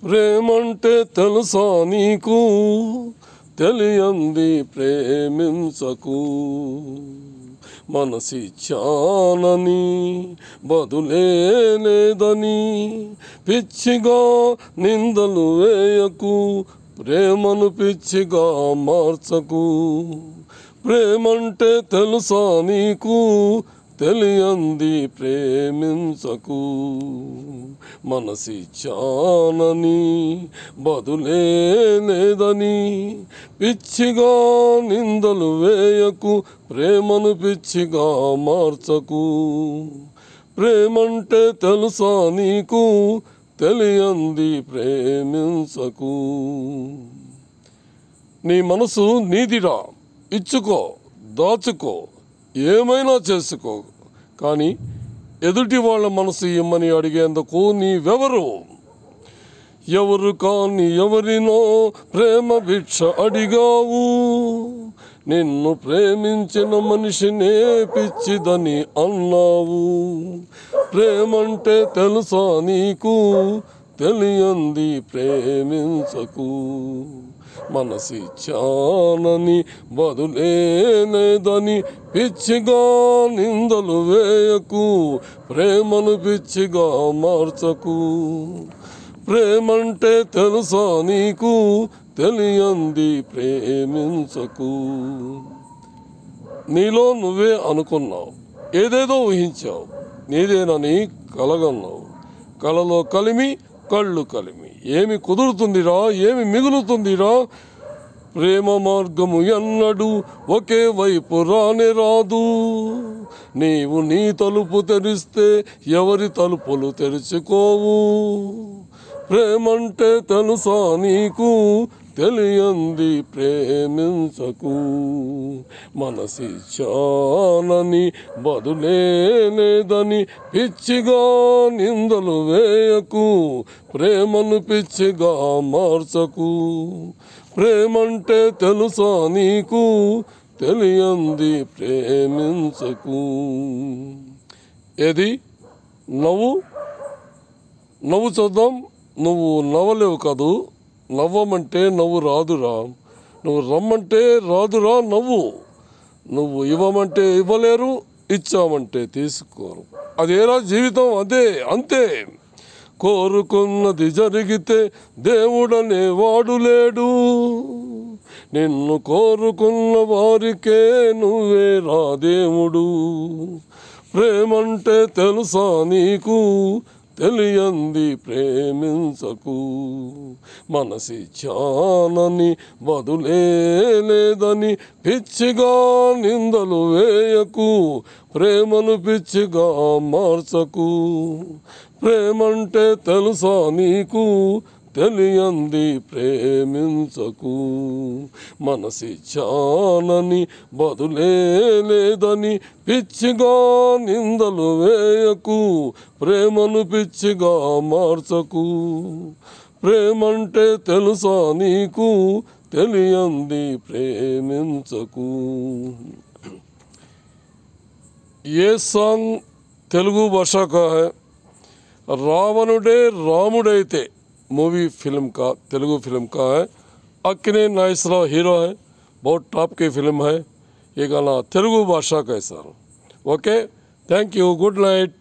ప్రేమంటే తెలుసా నీకు, తెలియంది ప్రేమించకు. మనసిచ్చానని బదులే లేదని పిచ్చిగా నిందలు వేయకు. ప్రేమను పిచ్చిగా మార్చకు. ప్రేమంటే తెలుసా నీకు, తెలియంది ప్రేమించకు. మనసిచ్చానని బదులే లేదని పిచ్చిగా నిందలు వేయకు. ప్రేమను పిచ్చిగా మార్చకు. ప్రేమంటే తెలుసా నీకు, తెలియంది ప్రేమించకు. నీ మనసు నీదిరా, ఇచ్చుకో, దాచుకో, ఏమైనా చేసుకో. కానీ ఎదుటి వాళ్ళ మనసు ఇమ్మని అడిగేందుకు నీవెవరు? ఎవరు కాని ఎవరినో ప్రేమ భిక్ష అడిగావు. నిన్ను ప్రేమించిన మనిషినే పిచ్చిదని అన్నావు. ప్రేమంటే తెలుసా నీకు, తెలియంది ప్రేమించకు. మనసిచ్చానని బదులే లేదని పిచ్చిగా నిందలు వేయకు. ప్రేమను పిచ్చిగా మార్చకు. ప్రేమంటే తెలుసా నీకు, తెలియంది ప్రేమించకు. నీలో నువ్వే అనుకున్నావు, ఏదేదో ఊహించావు, నీదేనని కలగన్నావు. కలలో కలిమి, కళ్ళు కలిమి, ఏమి కుదురుతుందిరా, ఏమి మిగులుతుందిరా? ప్రేమ మార్గము ఎన్నడూ ఒకే వైపు రానే రాదు. నీవు నీ తలుపు తెరిస్తే ఎవరి తలుపులు తెరుచుకోవు. ప్రేమంటే తెలుసా నీకు, తెలియంది ప్రేమించకు. మనసిచ్చానని బదులే లేదని పిచ్చిగా నిందలు వేయకు. ప్రేమను పిచ్చిగా మార్చకు. ప్రేమంటే తెలుసా నీకు, తెలియంది ప్రేమించకు. ఏది నవ్వు, నవ్వు చూద్దాం. నువ్వు నవ్వలేవు కాదు, నవ్వమంటే నవ్వు రాదురా. నువ్వు రమ్మంటే రాదురా నవ్వు. నువ్వు ఇవ్వమంటే ఇవ్వలేరు, ఇచ్చామంటే తీసుకోరు. అదేరా జీవితం, అదే అంతే. కోరుకున్నది జరిగితే దేవుడనే వాడు లేడు. నిన్ను కోరుకున్న వారికే నువ్వే రా దేవుడు. ప్రేమంటే తెలుసా నీకు, తెలియంది ప్రేమించకు. మనసిచ్చానని బదులే లేదని పిచ్చిగా నిందలు వేయకు. ప్రేమను పిచ్చిగా మార్చకు. ప్రేమంటే తెలుసా నీకు, తెలియంది ప్రేమించకు. మనసిచ్చానని బదులే లేదని పిచ్చిగా నిందలు వేయకు. ప్రేమను పిచ్చిగా మార్చకు. ప్రేమంటే తెలుసా నీకు, తెలియంది ప్రేమించకు. ये सॉन्ग तेलुगु भाषा का है। रावणुडे रामुडैते मूवी फिल्म का, तेलुगु फिल्म का है। अक्किने नागेश्वरराव हीरो है, बहुत टॉप की फिल्म है। ये गाना तेलुगु भाषा का है sir. Okay, thank you, good night.